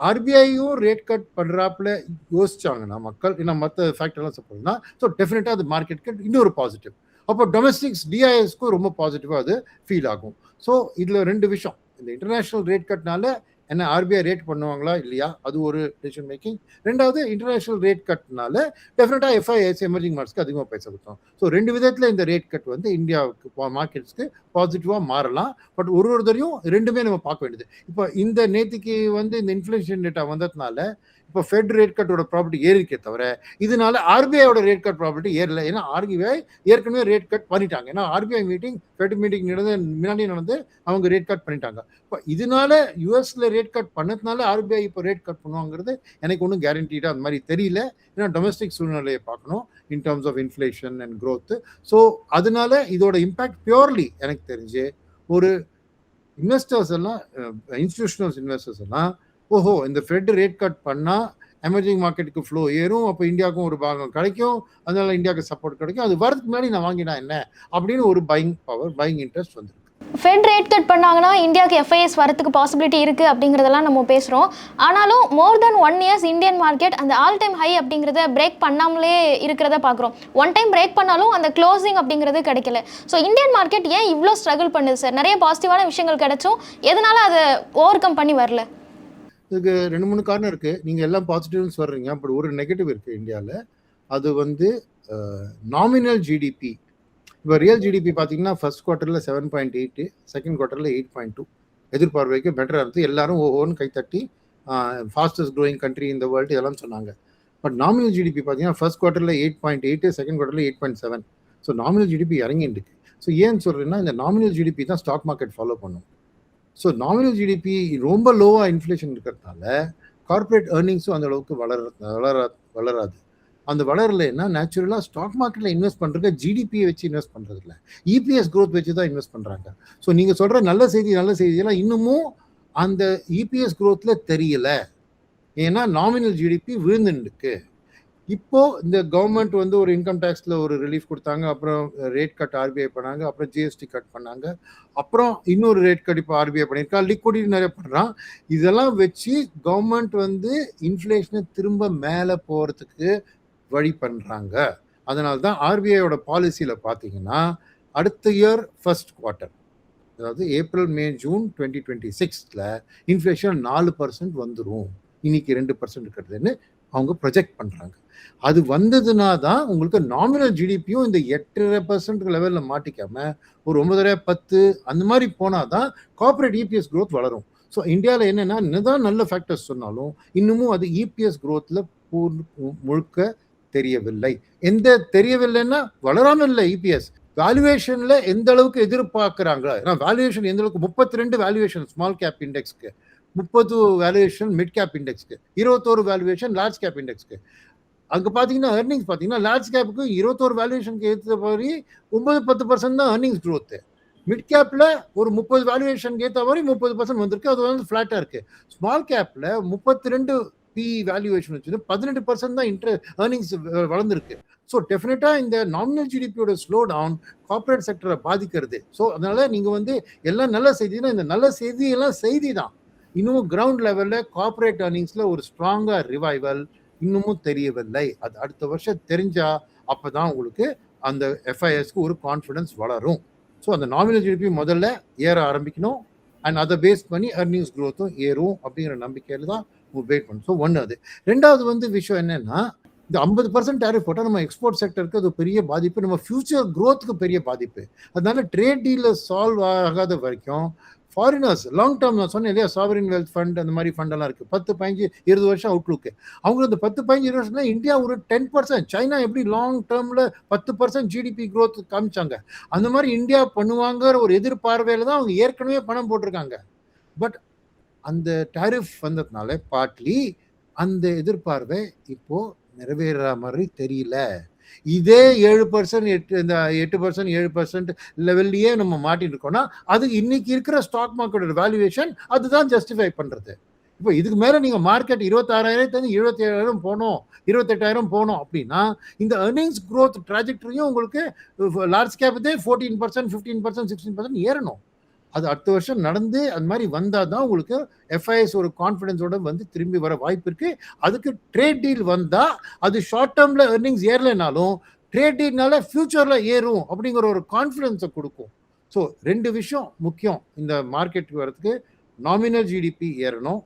ஆர்பிஐயும் ரேட் கட் பண்ணுறாப்புல யோசிச்சாங்கன்னா மக்கள், ஏன்னா மற்ற ஃபேக்டர்லாம் சப்போர்ட்னா, ஸோ டெஃபினட்டாக அது மார்க்கெட்டுக்கு இன்னொரு பாசிட்டிவ். அப்போ டொமஸ்டிக்ஸ் டிஐஎஸ்க்கும் ரொம்ப பாசிட்டிவாக அது ஃபீல் ஆகும். ஸோ இதில் 2 விஷயம், இந்த இன்டர்நேஷ்னல் ரேட் கட்னால என்ன ஆர்பிஐ ரேட் பண்ணுவாங்களா இல்லையா, அது ஒரு டெசிஷன் மேக்கிங். 2வது இன்டர்நேஷனல் ரேட் கட்னால டெஃபினட்டாக எஃப்ஐஎஸ் எமர்ஜிங் மார்க்கெட்ஸ்க்கு அதிகமாக பைசா கொடுத்தோம். ஸோ 2 விதத்தில் இந்த ரேட் கட் வந்து இந்தியாவுக்கு மார்க்கெட்ஸ்க்கு பாசிட்டிவாக மாறலாம். பட் ஒரு தரையும் 2மே நம்ம பார்க்க வேண்டியது. இப்போ இந்த நேற்றுக்கு வந்து இந்த இன்ஃப்ளேஷன் டேட்டா வந்ததுனால இப்போ ஃபெட் ரேட் கட்டோட ப்ராப்பர்ட்டி ஏறிக்கே தவிர இதனால ஆர்பிஐயோட ரேட் கட் ப்ராப்பர்ட்டி ஏறல. ஏன்னா ஆர்பிஐ ஏற்கனவே ரேட் கட் பண்ணிட்டாங்க. ஏன்னா ஆர்பிஐ மீட்டிங் ஃபெட் மீட்டிங் முன்னாடி நடந்து அவங்க ரேட் கட் பண்ணிட்டாங்க. இப்போ இதனால யூஎஸ்ல ரேட் கட் பண்ணதுனால ஆர்பிஐ இப்போ ரேட் கட் பண்ணுவாங்கிறது எனக்கு ஒன்றும் கேரண்டீடாக அந்த மாதிரி தெரியல. ஏன்னா டொமஸ்டிக் சூழ்நிலையை பார்க்கணும் in terms of inflation and growth. So அதனால இதோட இம்பேக்ட் பியூர்லி எனக்கு தெரிஞ்சு ஒரு இன்வெஸ்டர்ஸ் எல்லாம், இன்ஸ்டிடியூஷனல் இன்வெஸ்டர்ஸ் எல்லாம், ஓஹோ இந்த ஃபெட் ரேட் கட் பண்ணால் எமர்ஜிங் மார்க்கெட்டுக்கு ஃப்ளோ ஏறும், அப்போ இந்தியாவுக்கும் ஒரு பாகம் கிடைக்கும், அதனால இந்தியாவுக்கு சப்போர்ட் கிடைக்கும், அது வரதுக்கு முன்னாடி நான் வாங்கினா என்ன அப்படின்னு ஒரு பையிங் பவர், பையிங் இன்ட்ரெஸ்ட் வந்துருக்கு. ஃபெட் ரேட் கட் பண்ணாங்கன்னா இந்தியாவுக்கு எஃப்ஐஎஸ் வரதுக்கு பாசிபிலிட்டி இருக்குது அப்படிங்கிறதெல்லாம் நம்ம பேசுகிறோம். ஆனாலும் மோர் தென் 1 years இந்தியன் மார்க்கெட் அந்த ஆல் டைம் ஹை அப்படிங்கிறத பிரேக் பண்ணாமலே இருக்கிறத பார்க்குறோம். ஒன் டைம் பிரேக் பண்ணாலும் அந்த க்ளோசிங் அப்படிங்கிறது கிடைக்கல. ஸோ இந்தியன் மார்க்கெட் ஏன் இவ்வளோ ஸ்ட்ரகிள் பண்ணுது சார்? நிறைய பாசிட்டிவான விஷயங்கள் கிடைச்சும் எதனால அதை ஓவர் கம் பண்ணி வரல? இதுக்கு 2-3 காரணம் இருக்கு. நீங்க எல்லாம் பாசிட்டிவ்னு சொல்றீங்க, அப்படி ஒரு நெகட்டிவ் இருக்கு இந்தியாவில். அது வந்து நாமினல் ஜிடிபி. இப்போ ரியல் ஜிடிபி பார்த்தீங்கன்னா ஃபர்ஸ்ட் குவார்ட்டரில் 7.8, செகண்ட் குவார்ட்டரில் 8.2. எதிர்பார்வைக்கு பெட்டராக இருந்து எல்லாரும் ஓன்னு கைத்தட்டி ஃபாஸ்டஸ்ட் க்ரோயிங் கண்ட்ரி இந்த வேர்ல்டு இதெல்லாம் சொன்னாங்க. பட் நாமினல் ஜிடிபி பார்த்தீங்கன்னா ஃபர்ஸ்ட் குவார்ட்டரில் 8.8, செகண்ட் குவார்ட்டரில் 8.7. ஸோ நாமினல் ஜிடிபி இறங்கிட்டு இருக்கு. ஸோ ஏன்னு சொல்றேன்னா இந்த நாமினல் ஜிடிபி தான் ஸ்டாக் மார்க்கெட் ஃபாலோ பண்ணும். ஸோ நாமினல் ஜிடிபி ரொம்ப லோவாக இன்ஃப்ளேஷன் இருக்கிறதுனால கார்பரேட் ஏர்னிங்ஸும் அந்த அளவுக்கு வளராது. அந்த வளரலைன்னா நேச்சுரலாக ஸ்டாக் மார்க்கெட்டில் இன்வெஸ்ட் பண்ணுறது ஜிடிபியை வச்சு இன்வெஸ்ட் பண்ணுறது இல்லை, இபிஎஸ் க்ரோத் வச்சு தான் இன்வெஸ்ட் பண்ணுறாங்க. ஸோ நீங்கள் சொல்கிற நல்ல செய்தியெல்லாம் இன்னமும் அந்த இபிஎஸ் க்ரோத்தில் தெரியல. ஏன்னா நாமினல் ஜிடிபி விழுந்துருக்கு. இப்போ இந்த கவர்மெண்ட் வந்து ஒரு இன்கம் டேக்ஸ்ல ஒரு ரிலீஃப் கொடுத்தாங்க, அப்புறம் ரேட் கட் ஆர்பிஐ பண்ணாங்க, அப்புறம் ஜிஎஸ்டி கட் பண்ணாங்க, அப்புறம் இன்னொரு ரேட் கட் இப்போ ஆர்பிஐ பண்ணியிருக்கா, லிக்விடிட்டி நிறைய பண்ணுறான். இதெல்லாம் வச்சு கவர்மெண்ட் வந்து இன்ஃப்ளேஷனை திரும்ப மேலே போகிறதுக்கு வழி பண்ணுறாங்க. அதனால தான் ஆர்பிஐயோட பாலிசியில் பார்த்தீங்கன்னா அடுத்த இயர் ஃபர்ஸ்ட் குவார்ட்டர், அதாவது ஏப்ரல் மே ஜூன் 2026ல இன்ஃப்ளேஷன் 4% வந்துடும், இன்னைக்கு 2% இருக்கிறதுன்னு அவங்க ப்ரொஜெக்ட் பண்ணுறாங்க. அது வந்ததுனா தான் உங்களுக்கு நாமினல் ஜிடிபியும் இந்த 8.5% லெவலில் மாட்டிக்காம ஒரு 9.5 10 அந்த மாதிரி போனால் தான் கார்பரேட் இபிஎஸ் க்ரோத் வளரும். ஸோ இந்தியாவில் என்னென்னா என்னதான் நல்ல ஃபேக்டர்ஸ் சொன்னாலும் இன்னமும் அது இபிஎஸ் க்ரோத்தில் முழுக்க தெரியவில்லை. தெரியவில்லைன்னா வளராமல் இல்லை இபிஎஸ். வேல்யூவேஷன்ல எந்த அளவுக்கு எதிர்பார்க்குறாங்க, ஏன்னா வேல்யூவேஷன் எந்த அளவுக்கு 32 வேல்யூவேஷன் ஸ்மால் கேப் இண்டெக்ஸ்க்கு, 30 வேல்யூவேஷன் மிட் கேப் இண்டெக்ஸ்க்கு, 21 வேல்யூவேஷன் லார்ஜ் கேப் இண்டெக்ஸ்க்கு. அங்கே பார்த்தீங்கன்னா ஏர்னிங்ஸ் பார்த்தீங்கன்னா லார்ஜ் கேப்புக்கு 21 வேல்யூவேஷனுக்கு ஏற்ற மாதிரி 9-10% தான் ஏர்னிங்ஸ் க்ரோத்து. மிட் கேப்பில் ஒரு 30 வேல்யூவேஷனுக்கு ஏற்ற மாதிரி 30% வந்திருக்கு, அது வந்து ஃப்ளாட்டாக இருக்குது. ஸ்மால் கேப்பில் 32 பி வேல்யூவேஷன் வச்சு 18% தான் ஏர்னிங்ஸ் வளர்ந்துருக்கு. ஸோ டெஃபினட்டாக இந்த நாமினல் ஜிடிபியோட ஸ்லோ டவுன் கார்பரேட் செக்டரை பாதிக்கிறது. ஸோ அதனால நீங்கள் வந்து எல்லாம் நல்ல செய்தினா இந்த நல்ல செய்தியெல்லாம் செய்தி தான். இன்னமும் கிரவுண்ட் லெவலில் கார்பரேட் ஏர்னிங்ஸில் ஒரு ஸ்ட்ராங்காக ரிவைவல் இன்னமும் தெரியவில்லை. அது அடுத்த வருஷம் தெரிஞ்சா அப்போ தான் உங்களுக்கு அந்த எஃப்ஐஎஸ்க்கு ஒரு கான்ஃபிடன்ஸ் வளரும். ஸோ அந்த நாமினல் ஜிடிபி முதல்ல ஏற ஆரம்பிக்கணும், அண்ட் அதை பேஸ் பண்ணி ஏர்னிங்ஸ் க்ரோத்தும் ஏறும் அப்படிங்கிற நம்பிக்கையில் தான் வெயிட் பண்ணும். ஸோ ஒன்று அது. ரெண்டாவது வந்து விஷயம் என்னன்னா, இந்த 50% டேரிஃப் போட்டால் நம்ம எக்ஸ்போர்ட் செக்டருக்கு அது பெரிய பாதிப்பு, நம்ம ஃபியூச்சர் க்ரோத்துக்கு பெரிய பாதிப்பு. அதனால ட்ரேட் டீலில் சால்வ் ஆகாத வரைக்கும் ஃபாரினர்ஸ் லாங் டேர்ம், நான் சொன்னேன் இல்லையா, சாவரின் வெல்த் ஃபண்ட் அந்த மாதிரி ஃபண்டெல்லாம் இருக்குது, 10 15 20 வருஷம் அவுட்லுக்கு. அவங்க இந்த 10 15 20 வருஷம்னா இந்தியா ஒரு 10%, சைனா எப்படி லாங் டேர்மில் 10% ஜிடிபி க்ரோத் காமிச்சாங்க, அந்த மாதிரி இந்தியா பண்ணுவாங்கிற ஒரு எதிர்பார்வையில் தான் அவங்க ஏற்கனவே பணம் போட்டிருக்காங்க. பட் அந்த டேரிஃப் வந்ததுனால பார்ட்லி அந்த எதிர்பார்வை இப்போ நிறைவேற மாதிரி தெரியல. இதே 7% 8% 7% லெவல்லையே நம்ம மாட்டிட்டு இருக்கோம்னா அது இன்னைக்கு இருக்கிற ஸ்டாக் மார்க்கெட்டோட வேல்யூவேஷன் அதுதான் ஜஸ்டிஃபை பண்றது. இப்போ இதுக்கு மேல நீங்க மார்க்கெட் 26,000 27,000 போனோம், 28,000 போனோம் அப்படின்னா இந்த earnings growth trajectoryயும் உங்களுக்கு லார்ஜ் கேப்தே 14% 15% 16% ஏறணும். அது அடுத்த வருஷம் நடந்து அந்த மாதிரி வந்தால் தான் உங்களுக்கு எஃப்ஐஎஸ் ஒரு கான்ஃபிடன்ஸோட வந்து திரும்பி வர வாய்ப்பு இருக்கு. அதுக்கு ட்ரேட் டீல் வந்தால் அது ஷார்ட் டேர்மில் ஏர்னிங்ஸ் ஏறலைனாலும் ட்ரேட் டீல்னால ஃபியூச்சரில் ஏறும் அப்படிங்கிற ஒரு கான்ஃபிடன்ஸை கொடுக்கும். ஸோ 2 விஷயம் முக்கியம் இந்த மார்க்கெட்டுக்கு வரதுக்கு. நாமினல் ஜிடிபி ஏறணும்,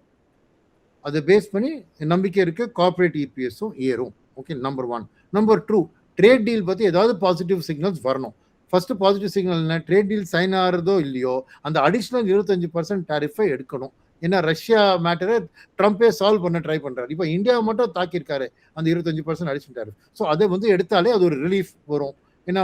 அதை பேஸ் பண்ணி நம்பிக்கை இருக்கு கார்பரேட் இபிஎஸும் ஏறும். Okay, number 1. Number 2, trade deal பற்றி ஏதாவது பாசிட்டிவ் சிக்னல்ஸ் வரணும். ஃபர்ஸ்ட் பாசிட்டிவ் சிக்னல் என்ன, ட்ரேட் டீல் சைன் ஆகிறதோ இல்லையோ அந்த அடிஷ்னல் 25% டேரிஃபை எடுக்கணும். ஏன்னா ரஷ்யா மேட்டரை ட்ரம்ப்பே சால்வ் பண்ண ட்ரை பண்ணுறாரு. இப்போ இந்தியாவை மட்டும் தாக்கியிருக்காரு அந்த 25% அடிஷ்னல் டேரிஃப். ஸோ அதை வந்து எடுத்தாலே அது ஒரு ரிலீஃப் வரும். ஏன்னா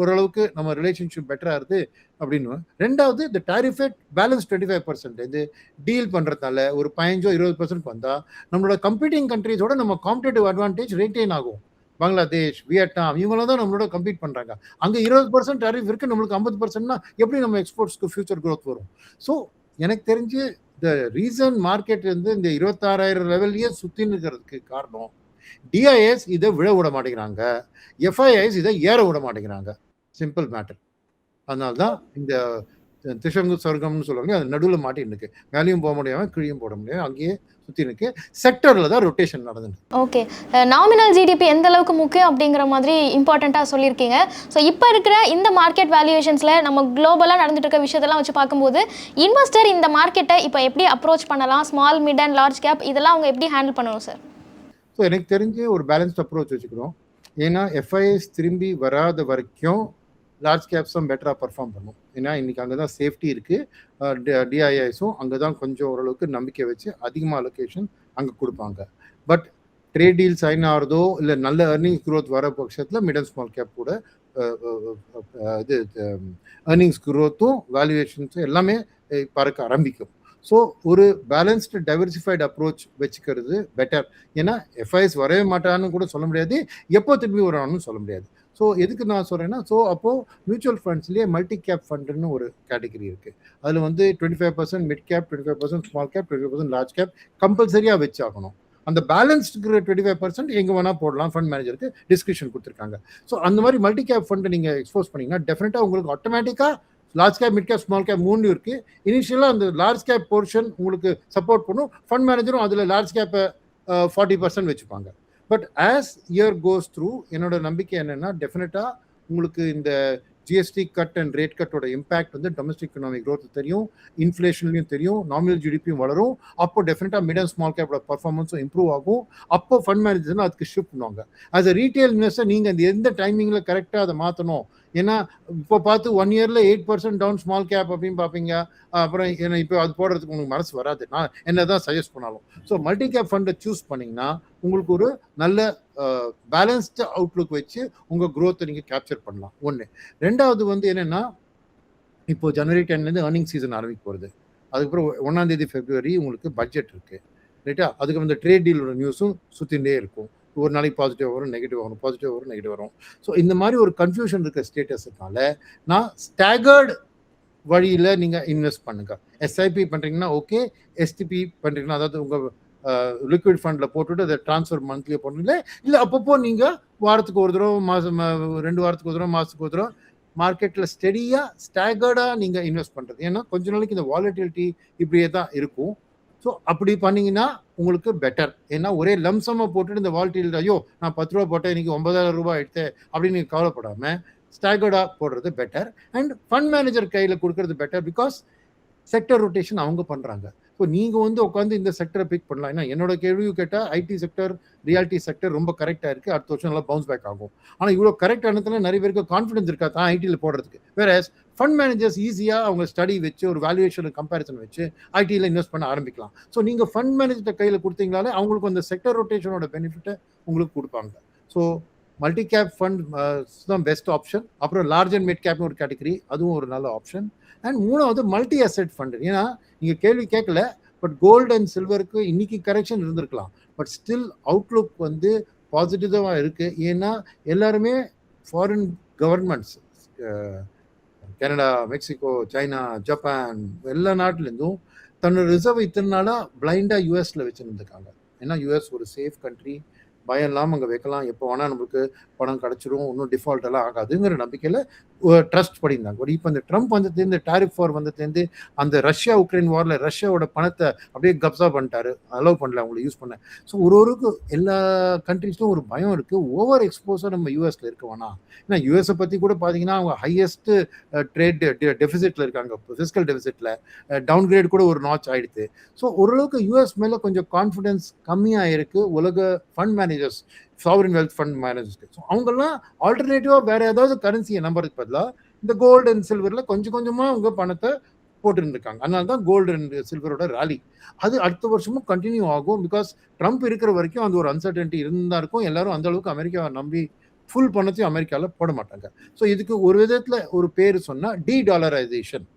ஓரளவுக்கு நம்ம ரிலேஷன்ஷிப் பெட்டராக இருக்குது அப்படின்னு. ரெண்டாவது, இந்த டேரிஃபை பேலன்ஸ் 25% இது டீல் பண்ணுறதால ஒரு 15-20% வந்தால் நம்மளோட கம்பீட்டிங் கண்ட்ரீஸோட நம்ம காம்படேட்டிவ் அட்வான்டேஜ் ரெயின்டைன் ஆகும். பங்களாதேஷ், வியட்நாம் இவங்களாம் தான் நம்மளோட கம்பீட் பண்ணுறாங்க. அங்கே 20% டேரிஃப் இருக்குது, நம்மளுக்கு 50%னா எப்படி நம்ம எக்ஸ்போர்ட்ஸ்க்கு ஃபியூச்சர் க்ரோத் வரும்? ஸோ எனக்கு தெரிஞ்சு இந்த ரீசன் மார்க்கெட் வந்து இந்த 26,000 லெவல்லையே சுற்றின்னு இருக்கிறதுக்கு காரணம் டிஐஎஸ் இதை விழ விட மாட்டேங்கிறாங்க, எஃப்ஐஐஸ் இதை ஏற விட மாட்டேங்கிறாங்க. Simple matter. அதனால தான் இந்த திஷங்கு சொர்க்கம்னு சொல்லுவாங்க, அது நடுவில் மாட்டின்னு இருக்கு. மேலேயும் போக முடியாமல் கீழேயும் போட முடியாது, அங்கேயே சுற்றி இருக்கு. செக்டரில் தான் ரொட்டேஷன் நடந்துருக்கு. ஓகே, நாமினல் ஜிடிபி எந்த அளவுக்கு முக்கியம் அப்படிங்கிற மாதிரி இம்பார்ட்டண்ட்டாக சொல்லியிருக்கீங்க. ஸோ இப்போ இருக்கிற இந்த மார்க்கெட் வேல்யூவேஷன்ஸில் நம்ம குளோபலாக நடந்துட்டு இருக்க விஷயத்தெல்லாம் வச்சு பார்க்கும்போது இன்வெஸ்டர் இந்த மார்க்கெட்டை இப்போ எப்படி அப்ரோச் பண்ணலாம், small mid and large cap இதெல்லாம் அவங்க எப்படி ஹேண்டில் பண்ணணும் சார்? ஸோ எனக்கு தெரிஞ்சு ஒரு பேலன்ஸ்ட் அப்ரோச் வச்சுக்கிறோம். ஏன்னா எஃப்ஐஎஸ் திரும்பி வராத வரைக்கும் லார்ஜ் கேப்ஸும் பெட்டராக பர்ஃபார்ம் பண்ணும். ஏன்னா இன்றைக்கி அங்கே தான் சேஃப்டி இருக்குது, டிஐஐஸும் அங்கே தான் கொஞ்சம் ஓரளவுக்கு நம்பிக்கை வச்சு அதிகமாக அலோகேஷன் அங்கே கொடுப்பாங்க. பட் ட்ரேட் டீல் சைன் ஆகிறதோ இல்லை நல்ல ஏர்னிங்ஸ் க்ரோத் வர பட்சத்தில் மிட் அண்ட் ஸ்மால் கேப் கூட இது ஏர்னிங்ஸ் க்ரோத்தும் வேல்யூவேஷன்ஸும் எல்லாமே பறக்க ஆரம்பிக்கும். ஸோ ஒரு பேலன்ஸ்டு டைவர்சிஃபைடு அப்ரோச் வச்சுக்கிறது பெட்டர். ஏன்னா எஃப்ஐஎஸ் வரவே மாட்டான்னு கூட சொல்ல முடியாது, எப்போ திரும்பி வரான்னு சொல்ல முடியாது. ஸோ எதுக்கு நான் சொல்கிறேன்னா, ஸோ அப்போது மியூச்சுவல் ஃபண்ட்ஸ்லேயே மல்டி கேப் ஃபண்டுன்னு ஒரு கேட்டகரி இருக்குது. அதில் வந்து 25% mid cap, 25% small cap, 25% large cap கம்பல்சரியாக வச்சாகணும். அந்த பேலன்ஸ் இருக்கிற 25% எங்கே வேணால் போடலாம், ஃபண்ட் மேனேஜருக்கு டிஸ்கிரிப்ஷன் கொடுத்துருக்காங்க. ஸோ அந்த மாதிரி மல்டி கேப் ஃபண்டை நீங்கள் எக்ஸ்போஸ் பண்ணிங்கன்னா டெஃபினட்டாக உங்களுக்கு ஆட்டோமேட்டிக்காக large cap, mid cap, small cap 3 இருக்குது. இனிஷியலாக அந்த லார்ஜ் கேப் போர்ஷன் உங்களுக்கு சப்போர்ட் பண்ணும். ஃபண்ட் மேனேஜரும் அதில் லார்ஜ் கேப்பை 40% வச்சுப்பாங்க. But as year goes through என்னோட நம்பிக்கை என்னென்னா டெஃபினட்டாக உங்களுக்கு இந்த ஜிஎஸ்டி கட் அண்ட் ரேட் கட்டோட இம்பாக்ட் வந்து டொமஸ்டிக் எக்கனாமிக் க்ரோத் தெரியும், இன்ஃப்ளேஷன்லையும் தெரியும், நாமினல் ஜிடிபியும் வளரும். அப்போ டெஃபினட்டாக மிட் அண்ட் ஸ்மால் கேப்போட பர்ஃபார்மன்ஸும் இம்ப்ரூவ் ஆகும். அப்போ ஃபண்ட் மேனேஜர்னா அதுக்கு ஷிஃப்ட் பண்ணுவாங்க. ஆஸ் அ ரீட்டைல் இன்வெஸ்டர் நீங்கள் அந்த எந்த டைமிங்கில் கரெக்டாக அதை மாற்றணும். ஏன்னா இப்போ பார்த்து 1 இயரில் 8% டவுன் ஸ்மால் கேப் அப்படின்னு பார்ப்பீங்க. அப்புறம் ஏன்னா இப்போ அது போடுறதுக்கு உங்களுக்கு மனசு வராது, நான் என்ன தான் சஜஸ்ட் பண்ணாலும். ஸோ மல்டி கேப் ஃபண்டை சூஸ் பண்ணிங்கன்னா உங்களுக்கு ஒரு நல்ல பேலன்ஸ்டு அவுட்லுக் வச்சு உங்கள் க்ரோத்தை நீங்கள் கேப்சர் பண்ணலாம். ஒன்று. ரெண்டாவது வந்து என்னென்னா இப்போ ஜனவரி 10லேருந்து ஏர்னிங் சீசன் ஆரம்பிக்க போகிறது. அதுக்கப்புறம் 1ஆம் தேதி February உங்களுக்கு பட்ஜெட் இருக்குது, ரைட்டா? அதுக்கு வந்து ட்ரேட் டீலோட நியூஸும் சுற்றிகிட்டே இருக்கும். ஒரு நாளைக்கு பாசிட்டிவ் வரும், நெகட்டிவ் வரும், பாசிட்டிவ் வரும், நெகட்டிவ் வரும். ஸோ இந்த மாதிரி ஒரு கன்ஃபியூஷன் இருக்கிற ஸ்டேட்டஸ்னால நான் ஸ்டாகர்டு வழியில் நீங்கள் இன்வெஸ்ட் பண்ணுங்க. எஸ்ஐபி பண்ணுறீங்கன்னா ஓகே, எஸ்டிபி பண்ணுறீங்கன்னா அதாவது உங்கள் லிக்விட் ஃபண்டில் போட்டுவிட்டு அதை ட்ரான்ஸ்ஃபர் மந்த்லியாக போடுறீங்களே, இல்லை அப்பப்போ நீங்கள் வாரத்துக்கு ஒரு தடவை, மாதம் 2 வாரத்துக்கு ஒரு தடவை, மாதத்துக்கு ஒரு தடவை மார்க்கெட்டில் ஸ்டெடியாக ஸ்டாகர்டாக நீங்கள் இன்வெஸ்ட் பண்ணுறது. ஏன்னா கொஞ்ச நாளைக்கு இந்த வாலட்டிலிட்டி இப்படியே தான் இருக்கும். ஸோ அப்படி பண்ணிங்கன்னா உங்களுக்கு பெட்டர். ஏன்னா ஒரே லம்சமாக போட்டுட்டு இந்த வாலட்டிலிட்டி ஐயோ நான் 10 ரூபா போட்டேன் இன்றைக்கி 9,000 ரூபாய் எடுத்தேன் அப்படின்னு நீங்கள் கவலைப்படாமல் ஸ்டாகர்டாக போடுறது பெட்டர். அண்ட் ஃபண்ட் மேனேஜர் கையில் கொடுக்கறது பெட்டர். பிகாஸ் செக்டர் ரொட்டேஷன் அவங்க பண்ணுறாங்க. ஸோ நீங்கள் வந்து உட்காந்து இந்த செக்டரை பிக் பண்ணலாம். ஏன்னா என்னோட கேள்வியும் கேட்டால் ஐடி செக்டர், ரியாலிட்டி செக்டர் ரொம்ப கரெக்டாக இருக்குது, அடுத்த வருஷம் நல்லா பவுன்ஸ் பேக் ஆகும். ஆனால் இவ்வளோ கரெக்ட் ஆனதுல நிறைய பேருக்கு கான்ஃபிடன்ஸ் இருக்கா தான் ஐடியில் போடுறதுக்கு. வேற ஃபண்ட் மேனேஜர்ஸ் ஈஸியாக அவங்க ஸ்டடி வச்சு ஒரு வேல்யூவேஷன் கம்பேரிசன் வச்சு ஐடியில் இன்வெஸ்ட் பண்ண ஆரம்பிக்கலாம். ஸோ நீங்கள் ஃபண்ட் மேனேஜர் கையில் கொடுத்தீங்களாலே அவங்களுக்கு அந்த செக்டர் ரொட்டேஷனோட பெனிஃபிட்டை உங்களுக்கு கொடுப்பாங்க. ஸோ மல்டி கேப் ஃபண்ட் தான் பெஸ்ட் ஆப்ஷன். அப்புறம் லார்ஜ் அண்ட் மிட் கேப்னு ஒரு கேட்டகரி, அதுவும் ஒரு நல்ல ஆப்ஷன். அண்ட் மூணாவது மல்டி அசெட் ஃபண்டு. ஏன்னா நீங்கள் கேள்வி கேட்கல, பட் கோல்டு அண்ட் சில்வருக்கு இன்னைக்கு கரெக்ஷன் இருந்திருக்கலாம், பட் ஸ்டில் அவுட்லுக் வந்து பாசிட்டிவாக இருக்குது. ஏன்னா எல்லாருமே foreign governments, Canada, Mexico, China, Japan எல்லா நாட்டிலேருந்தும் தன்னோட ரிசர்வ் இத்தனை நாளாக பிளைண்டாக யூஎஸில் வச்சுருந்துருக்காங்க. ஏன்னா யூஎஸ் ஒரு சேஃப் கண்ட்ரி, பயம் இல்லாமல் அங்கே வைக்கலாம், எப்போ வேணால் நம்மளுக்கு பணம் கிடச்சிரும், ஒன்றும் டிஃபால்ட் எல்லாம் ஆகாதுங்கிற நம்பிக்கையில் ட்ரஸ்ட் பண்ணியிருந்தாங்க. ஒரு இப்போ இந்த ட்ரம்ப் வந்ததுலேருந்து, டாரிஃப் வார் வந்ததுலேருந்து, அந்த ரஷ்யா உக்ரைன் வாரில் ரஷ்யாவோட பணத்தை அப்படியே கப்ஸா பண்ணிட்டாரு, அலோவ் பண்ணல அவங்களை யூஸ் பண்ண. ஸோ ஒருவருக்கு எல்லா கண்ட்ரீஸ்லும் ஒரு பயம் இருக்குது, ஓவர் எக்ஸ்போஸாக நம்ம யூஎஸில் இருக்க வேணாம். ஏன்னா யூஎஸை பற்றி கூட பார்த்தீங்கன்னா அவங்க ஹையஸ்ட் ட்ரேட் டெஃபிசிட்டில் இருக்காங்க, ஃபிஸ்கல் டெஃபிசிட்டில் டவுன் கிரேட் கூட ஒரு நாச் ஆகிடுது. ஸோ ஓரளவுக்கு யூஎஸ் மேலே கொஞ்சம் கான்ஃபிடென்ஸ் கம்மியாக இருக்குது உலக fund managers, sovereign wealth fund மேனேஜர்ஸ்க்கு. ஸோ அவங்கெல்லாம் ஆல்டர்னேட்டிவாக வேறு ஏதாவது கரன்சியை நம்புறதுக்கு பதிலாக இந்த கோல்டு அண்ட் சில்வரில் கொஞ்சம் கொஞ்சமாக அவங்க பணத்தை போட்டுருந்துருக்காங்க. அதனால தான் கோல்டு அண்ட் சில்வரோட ராலி அது அடுத்த வருஷமும் கண்டினியூ ஆகும். பிகாஸ் ட்ரம்ப் இருக்கிற வரைக்கும் அந்த ஒரு அன்சர்டனிட்டி இருந்தால் இருக்கும். எல்லாரும் அந்த அளவுக்கு அமெரிக்காவை நம்பி ஃபுல் பணத்தையும் அமெரிக்காவில் போட மாட்டாங்க. ஸோ இதுக்கு ஒரு விதத்தில் ஒரு பேர் சொன்னால் டாலரைசேஷன்,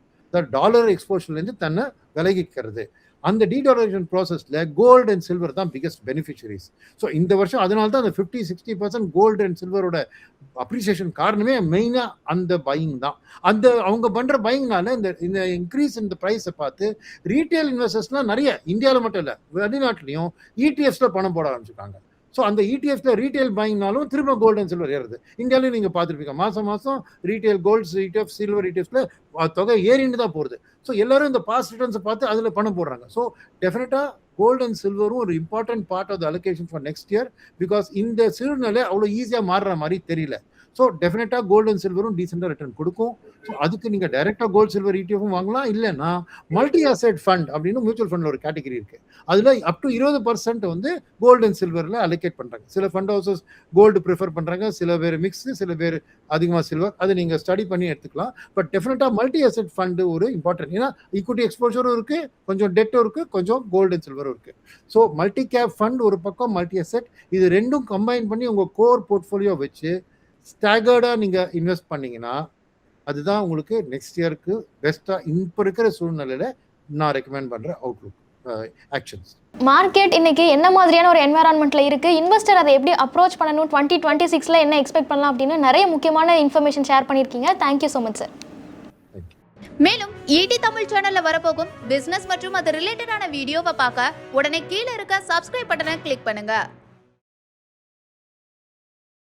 டாலர் எக்ஸ்போஷர்லேருந்து தன்னை விலகிக்கிறது. அந்த டீடாலரைசேஷன் ப்ராசஸில் கோல்டு அண்ட் சில்வர் தான் பிகெஸ்ட் பெனிஃபிஷரிஸ். ஸோ இந்த வருஷம் அதனால தான் அந்த 50-60% கோல்டு அண்ட் சில்வரோட அப்ரிசியேஷன் காரணமே மெயினாக அந்த பையிங் தான். அந்த அவங்க பண்ணுற பையிங்னால இந்த இன்க்ரீஸ் இந்த ப்ரைஸை பார்த்து ரீட்டைல் இன்வெஸ்டர்ஸ்லாம் நிறைய இந்தியாவில் மட்டும் இல்லை வெளிநாட்டிலையும் இடிஎஃப்ஸில் பணம் போட ஆரம்பிச்சிருக்காங்க. ஸோ அந்த இடிஎஃப்ல ரீட்டைல் பையிங்னாலும் திரும்ப கோல்டு அண்ட் சில்வர் ஏறுது. இந்தியாவிலையும் நீங்கள் பார்த்துருப்பீங்க, மாதம் மாதம் ரீட்டைல் கோல்ட்ஸ் இடிஎஃப், சில்வர் இடிஎஃப்ல தொகை ஏறின்னு தான் போகிறது. ஸோ எல்லாரும் இந்த பாஸ்ட் ரிட்டர்ன்ஸை பார்த்து அதில் பணம் போடுறாங்க. ஸோ டெஃபினட்டாக கோல்டு அண்ட் சில்வரும் ஒரு important part of the allocation for next year. Because இந்த சூழ்நிலை அவ்வளோ ஈஸியாக மாறுற மாதிரி தெரியல. ஸோ டெஃபினட்டாக கோல்டு அண்ட் சில்வரும் டீசெண்டாக ரிட்டர்ன் கொடுக்கும். ஸோ அதுக்கு நீங்கள் டைரெக்டாக கோல்டு சில்வர் இடிஎஃப்பும் வாங்கலாம். இல்லைன்னா மல்டி அசெட் ஃபண்ட் அப்படின்னு மியூச்சுவல் ஃபண்டில் ஒரு கேட்டகரி இருக்குது. அதில் அப் டு 20% வந்து கோல்டு அண்ட் சில்வரில் அலோகேட் பண்ணுறாங்க. சில ஃபண்ட் ஹவுசஸ் கோல்டு ப்ரிஃபர் பண்ணுறாங்க, சில பேர் மிக்ஸு, சில பேர் அதிகமாக சில்வர். அதை நீங்கள் ஸ்டடி பண்ணி எடுத்துக்கலாம். பட் டெஃபினட்டாக மல்டி அசெட் ஃபண்டு ஒரு இம்பார்ட்டன்ட். ஏன்னா ஈக்விட்டி எக்ஸ்போஷரும் இருக்குது, கொஞ்சம் டெட்டும் இருக்குது, கொஞ்சம் கோல்டு அண்ட் சில்வரும் இருக்குது. ஸோ மல்டி கேப் ஃபண்ட் ஒரு பக்கம், மல்டி அசெட், இது ரெண்டும் கம்பைன் பண்ணி உங்கள் கோர் போர்ட்ஃபோலியோ வச்சு ஸ்டாகர்டாக நீங்கள் இன்வெஸ்ட் பண்ணிங்கன்னா அதுதான் உங்களுக்கு நெக்ஸ்ட் இயருக்கு பெஸ்ட்டாக இப்போ இருக்கிற சூழ்நிலையில் நான் ரெக்கமெண்ட் பண்ணுற அவுட்லுக் ஆக்ஷன்ஸ். மார்க்கெட் இன்னைக்கு என்ன மாதிரியான ஒரு என்வரான்மெண்ட்டில் இருக்குது, இன்வெஸ்டர் அதை எப்படி அப்ரோச் பண்ணணும், 2026 என்ன எக்ஸ்பெக்ட் பண்ணலாம் அப்படின்னு நிறைய முக்கியமான இன்ஃபர்மேஷன் ஷேர் பண்ணியிருக்கீங்க. Thank you so much sir. மேலும் ஈடி தமிழ் சேனல்ல வரப்போகும் பிசினஸ் மற்றும் அது ரிலேட்டடான வீடியோவை பார்க்க உடனே கீழே இருக்க சப்ஸ்கிரைப் பட்டனை கிளிக் பண்ணுங்க.